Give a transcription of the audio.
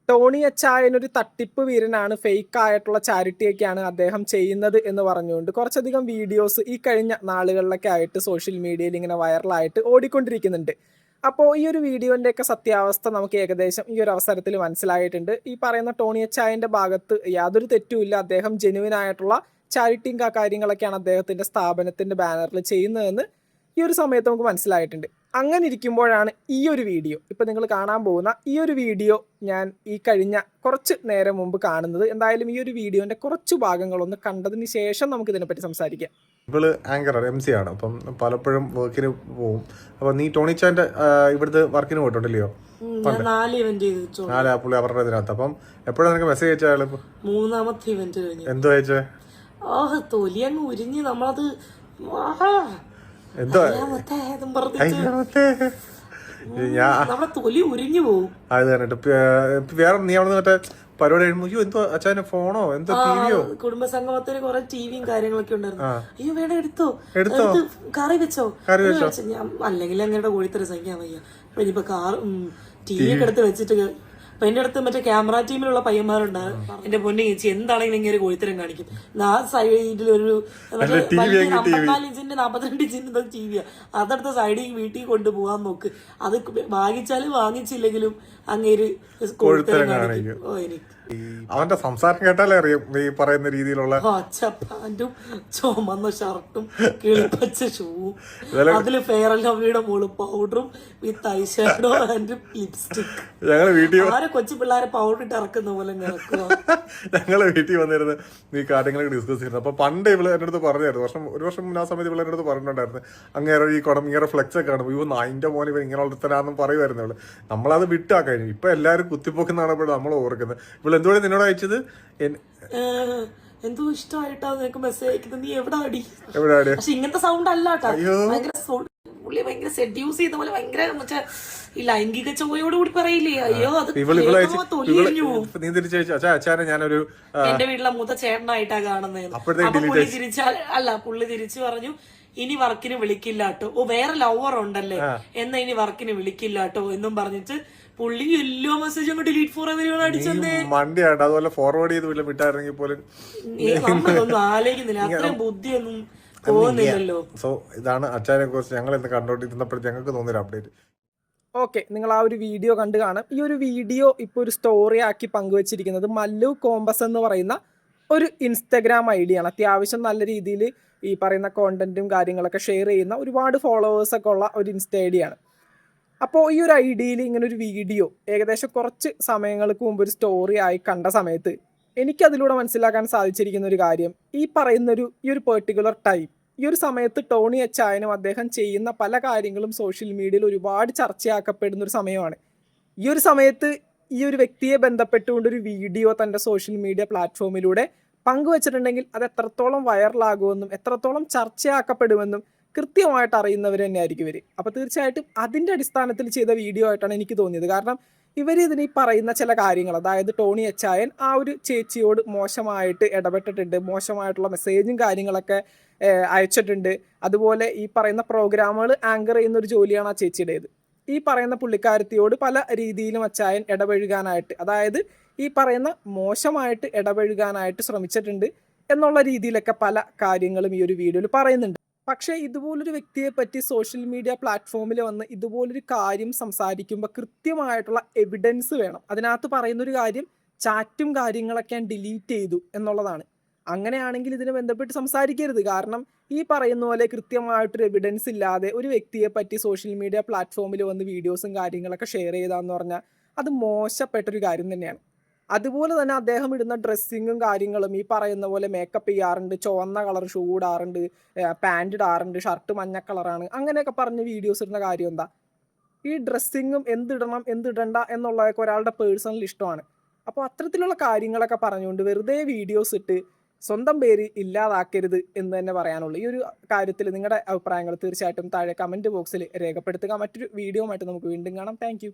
Tony അച്ചായൻ ഒരു തട്ടിപ്പ് വീരനാണ്, ഫേക്ക് ആയിട്ടുള്ള ചാരിറ്റിയൊക്കെയാണ് അദ്ദേഹം ചെയ്യുന്നത് എന്ന് പറഞ്ഞുകൊണ്ട് കുറച്ചധികം വീഡിയോസ് ഈ കഴിഞ്ഞ നാളുകളിലൊക്കെ ആയിട്ട് സോഷ്യൽ മീഡിയയിൽ ഇങ്ങനെ വൈറലായിട്ട് ഓടിക്കൊണ്ടിരിക്കുന്നുണ്ട്. അപ്പോൾ ഈ ഒരു വീഡിയോൻ്റെയൊക്കെ സത്യാവസ്ഥ നമുക്ക് ഏകദേശം ഈ ഒരു അവസരത്തിൽ മനസ്സിലായിട്ടുണ്ട്. ഈ പറയുന്ന ടോണി അച്ചായൻ്റെ ഭാഗത്ത് യാതൊരു തെറ്റുമില്ല. അദ്ദേഹം ജെനുവിനായിട്ടുള്ള ചാരിറ്റിയും കാര്യങ്ങളൊക്കെയാണ് അദ്ദേഹത്തിൻ്റെ സ്ഥാപനത്തിൻ്റെ ബാനറിൽ ചെയ്യുന്നതെന്ന് ഈ ഒരു സമയത്ത് നമുക്ക് മനസ്സിലായിട്ടുണ്ട്. അങ്ങനെ ഇരിക്കുമ്പോഴാണ് ഈ ഒരു വീഡിയോ, ഇപ്പോൾ നിങ്ങൾ കാണാൻ പോകുന്ന ഈ ഒരു വീഡിയോ ഞാൻ ഈ കഴിഞ്ഞ കുറച്ച് നേരം മുമ്പ് കാണുന്നത്. എന്തായാലും ഈ ഒരു വീഡിയോൻ്റെ കുറച്ച് ഭാഗങ്ങളൊന്ന് കണ്ടതിന് ശേഷം നമുക്ക് ഇതിനെപ്പറ്റി സംസാരിക്കാം. ഇവള് ആങ്കർ MC ആണ്, അപ്പം പലപ്പോഴും വർക്കിന് പോവും. അപ്പൊ നീ ടോണിച്ചാന്റെ ഇവിടുത്തെ വർക്കിന് പോയിട്ടുണ്ടല്ലോ? പുള്ളി അവരുടെ ഇതിനകത്ത്. അപ്പം എപ്പോഴാണ് നിനക്ക് മെസ്സേജ് അയച്ച ആള്? മൂന്നാമത്തെ ഇവന്റ് കഴിഞ്ഞു. എന്തോ അയച്ചേ? തൊലി അങ്ങ് ഉരിഞ്ഞ് നമ്മളത് എന്തോ നമ്മുടെ തൊലി ഉരിഞ്ഞു പോകും. അത് കണ്ടിട്ട് വേറെ നീ അവിടെ മറ്റേ പരിപാടി കഴിയുമ്പോ അയ്യോ എന്തോ അച്ഛനെ ഫോണോ എന്തോ ടിവിയോ, കുടുംബസംഗമത്തിന് കുറെ ടിവിയും കാര്യങ്ങളൊക്കെ ഉണ്ടായിരുന്നു. അയ്യോ വേണം എടുത്തോ കറി വെച്ചോ ഞാൻ അല്ലെങ്കിൽ അങ്ങനെ കോഴിത്തര സഹിക്കാൻ വയ്യ. ഇനിയിപ്പോ ടിവി ഒക്കെ എടുത്ത് വെച്ചിട്ട് അപ്പൊ എന്റെ അടുത്ത് മറ്റേ ക്യാമറ ടീമിലുള്ള പയ്യന്മാരുണ്ട്. എന്റെ പൊന്നെ ചേച്ചി എന്താണെങ്കിലും ഇങ്ങനെ കോഴിത്തരം കാണിക്കും. ആ സൈഡിൽ ഒരു 54 ഇഞ്ചിന്റെ 42 ഇഞ്ചിന്റെ ടിവിയാ, അതടുത്ത സൈഡിൽ വീട്ടിൽ കൊണ്ടുപോകാൻ നോക്ക്. അത് വാങ്ങിച്ചാലും വാങ്ങിച്ചില്ലെങ്കിലും അങ്ങേര് കോഴിത്തരം കാണിക്കും. എനിക്ക് അവന്റെ സംസാരം കേട്ടാലേ അറിയാം ഈ പറയുന്ന രീതിയിലുള്ള പാന്റും ചുമന്ന ഷർട്ടും കിളിപ്പച്ച ഷൂവും അതില് ഫെയർ ആൻഡ് ലവ്ലിയുടെ മോള് പൗഡറും with I shadow and lipstick. ഞങ്ങള് വീട്ടിൽ ആരെ കൊച്ചു പിള്ളേരെ പൗഡർ ഇട്ട് ഇറക്കുന്ന പോലെ ഞങ്ങള് വീട്ടിൽ വന്നിരുന്ന് ഈ കാര്യങ്ങളൊക്കെ ഡിസ്കസ് ചെയ്യുന്നത്. അപ്പൊ പണ്ട് ഇവള് എന്റെ അടുത്ത് പറഞ്ഞായിരുന്നു, ഒരു വർഷം മുന്നേ ആ സമയത്ത് ഇവളെ അടുത്ത് പറഞ്ഞിട്ടുണ്ടായിരുന്നു, അങ്ങേറെ ഈ കുടം ഇങ്ങനെ ഫ്ലെക്സ് ഒക്കെ കാണും, ഇവ അതിന്റെ മോനെ ഇവൻ ഇങ്ങനെ ഉള്ളത്തരാന്നും പറയുമായിരുന്നു ഇവള്. നമ്മളത് വിട്ടാ കഴിഞ്ഞു. ഇപ്പൊ എല്ലാരും കുത്തിപ്പോക്കെന്നാണ് ഇപ്പോൾ നമ്മൾ ഓർക്കുന്നത്. ഇവള് എന്തുകൊണ്ട് നിന്നോട് അയച്ചത്? എന്തോ ഇഷ്ടമായിട്ടാ നിനക്ക് മെസ്സേജ് അയക്കുന്നത്, നീ എവിടെ അടി? പക്ഷെ ഇങ്ങനത്തെ സൗണ്ട് അല്ലാട്ടാ, പുള്ളി ഭയങ്കര സെഡ്യൂസ് ചെയ്ത പോലെ ഭയങ്കര മറ്റേ ഈ ലൈംഗിക ചോയോടുകൂടി പറയില്ലേ, അയ്യോ അത് തൊലിഞ്ഞു. ഞാനൊരു എന്റെ വീട്ടിലെ മൂത്ത ചേട്ടനായിട്ടാ കാണുന്നത്. അപ്പൊ പുള്ളി പുള്ളി തിരിച്ചു പറഞ്ഞു ഇനി വർക്കിന് വിളിക്കില്ലാട്ടോ, വേറെ ലവർ ഉണ്ടല്ലേ എന്നാ ഇനി വർക്കിന് വിളിക്കില്ലാട്ടോ എന്നും പറഞ്ഞിട്ട് പുള്ളി എല്ലാ മെസ്സേജും അങ്ങ് ഡിലീറ്റ് ഫോർ അടിച്ചേ. മണ്ടിയാണ്, അതുപോലെ ഫോർവേഡ് ചെയ്ത് വിട്ടായിരുന്നെങ്കിൽ പോലും നമ്മളൊന്നും ആലോചിക്കുന്നില്ല, അത്രയും ബുദ്ധിയൊന്നും തോന്നുന്നില്ലല്ലോ. സോ ഇതാണ് അച്ചാനെ കുറിച്ച് ഞങ്ങൾ ഇന്ന് കണ്ടോണ്ടിരുന്നപ്പോഴത്തെ ഞങ്ങൾക്ക് തോന്നിയൊരു അപ്ഡേറ്റ്. ഓക്കെ, നിങ്ങൾ ആ ഒരു വീഡിയോ കണ്ടു കാണാം. ഈ ഒരു വീഡിയോ ഇപ്പോൾ ഒരു സ്റ്റോറി ആക്കി പങ്കുവച്ചിരിക്കുന്നത് മല്ലു കോമ്പസ് എന്ന് പറയുന്ന ഒരു ഇൻസ്റ്റഗ്രാം ID ആണ്. അത്യാവശ്യം നല്ല രീതിയിൽ ഈ പറയുന്ന കോണ്ടന്റും കാര്യങ്ങളൊക്കെ ഷെയർ ചെയ്യുന്ന ഒരുപാട് ഫോളോവേഴ്സൊക്കെ ഉള്ള ഒരു ഇൻസ്റ്റ ID ആണ്. അപ്പോൾ ഈ ഒരു IDയിൽ ഇങ്ങനെ ഒരു വീഡിയോ ഏകദേശം കുറച്ച് സമയങ്ങൾക്ക് മുമ്പ് ഒരു സ്റ്റോറി ആയി കണ്ട സമയത്ത് എനിക്കതിലൂടെ മനസ്സിലാക്കാൻ സാധിച്ചിരിക്കുന്ന ഒരു കാര്യം, ഈ ഒരു പെർട്ടിക്കുലർ ടൈം, ഈ ഒരു സമയത്ത് ടോണി അച്ചായനും അദ്ദേഹം ചെയ്യുന്ന പല കാര്യങ്ങളും സോഷ്യൽ മീഡിയയിൽ ഒരുപാട് ചർച്ചയാക്കപ്പെടുന്ന ഒരു സമയമാണ്. ഈ ഒരു സമയത്ത് ഈ ഒരു വ്യക്തിയെ ബന്ധപ്പെട്ടുകൊണ്ടൊരു വീഡിയോ തൻ്റെ സോഷ്യൽ മീഡിയ പ്ലാറ്റ്ഫോമിലൂടെ പങ്കുവച്ചിട്ടുണ്ടെങ്കിൽ അത് എത്രത്തോളം വൈറലാകുമെന്നും എത്രത്തോളം ചർച്ചയാക്കപ്പെടുമെന്നും കൃത്യമായിട്ട് അറിയുന്നവർ തന്നെയായിരിക്കും ഇവർ. അപ്പോൾ തീർച്ചയായിട്ടും അതിൻ്റെ അടിസ്ഥാനത്തിൽ ചെയ്ത വീഡിയോ ആയിട്ടാണ് എനിക്ക് തോന്നിയത്. കാരണം ഇവർ ഇതിന് ഈ പറയുന്ന ചില കാര്യങ്ങൾ, അതായത് ടോണി അച്ചായൻ ആ ഒരു ചേച്ചിയോട് മോശമായിട്ട് ഇടപെട്ടിട്ടുണ്ട്, മോശമായിട്ടുള്ള മെസ്സേജും കാര്യങ്ങളൊക്കെ അയച്ചിട്ടുണ്ട്. അതുപോലെ ഈ പറയുന്ന പ്രോഗ്രാമുകൾ ആങ്കർ ചെയ്യുന്ന ഒരു ജോലിയാണ് ആ ചേച്ചിയുടേത്. ഈ പറയുന്ന പുള്ളിക്കാരത്തിയോട് പല രീതിയിലും അച്ചായൻ ഇടപഴകാനായിട്ട്, അതായത് ഈ പറയുന്ന മോശമായിട്ട് ഇടപഴകാനായിട്ട് ശ്രമിച്ചിട്ടുണ്ട് എന്നുള്ള രീതിയിലൊക്കെ പല കാര്യങ്ങളും ഈ ഒരു വീഡിയോയിൽ പറയുന്നുണ്ട്. പക്ഷേ ഇതുപോലൊരു വ്യക്തിയെ പറ്റി സോഷ്യൽ മീഡിയ പ്ലാറ്റ്ഫോമിൽ വന്ന് ഇതുപോലൊരു കാര്യം സംസാരിക്കുമ്പോൾ കൃത്യമായിട്ടുള്ള എവിഡൻസ് വേണം. അതിനകത്ത് പറയുന്നൊരു കാര്യം ചാറ്റും കാര്യങ്ങളൊക്കെ ഡിലീറ്റ് ചെയ്തു എന്നുള്ളതാണ്. അങ്ങനെയാണെങ്കിൽ ഇതിനെ ബന്ധപ്പെട്ട് സംസാരിക്കരുത്. കാരണം ഈ പറയുന്ന പോലെ കൃത്യമായിട്ടൊരു എവിഡൻസ് ഇല്ലാതെ ഒരു വ്യക്തിയെ പറ്റി സോഷ്യൽ മീഡിയ പ്ലാറ്റ്ഫോമിൽ വന്ന് വീഡിയോസും കാര്യങ്ങളൊക്കെ ഷെയർ ചെയ്താന്ന് പറഞ്ഞാൽ അത് മോശപ്പെട്ടൊരു കാര്യം തന്നെയാണ്. അതുപോലെ തന്നെ അദ്ദേഹം ഇടുന്ന ഡ്രസ്സിങ്ങും കാര്യങ്ങളും ഈ പറയുന്ന പോലെ മേക്കപ്പ് ചെയ്യാറുണ്ട്, ചുവന്ന കളർ ഷൂ ഇടാറുണ്ട്, പാൻറ് ഇടാറുണ്ട്, ഷർട്ട് മഞ്ഞ കളറാണ്, അങ്ങനെയൊക്കെ പറഞ്ഞ് വീഡിയോസ് ഇടുന്ന കാര്യം എന്താ? ഈ ഡ്രസ്സിങ്ങും എന്തിടണം എന്തിടണ്ട എന്നുള്ളതൊക്കെ ഒരാളുടെ പേഴ്സണൽ ഇഷ്ടമാണ്. അപ്പോൾ അത്തരത്തിലുള്ള കാര്യങ്ങളൊക്കെ പറഞ്ഞുകൊണ്ട് വെറുതെ വീഡിയോസ് ഇട്ട് സ്വന്തം പേര് ഇല്ലാതാക്കരുത് എന്ന് തന്നെ പറയാനുള്ളൂ. ഈ ഒരു കാര്യത്തിൽ നിങ്ങളുടെ അഭിപ്രായങ്ങൾ തീർച്ചയായിട്ടും താഴെ കമൻറ്റ് ബോക്സിൽ രേഖപ്പെടുത്തുക. മറ്റൊരു വീഡിയോ ആയിട്ട് നമുക്ക് വീണ്ടും കാണാം. താങ്ക്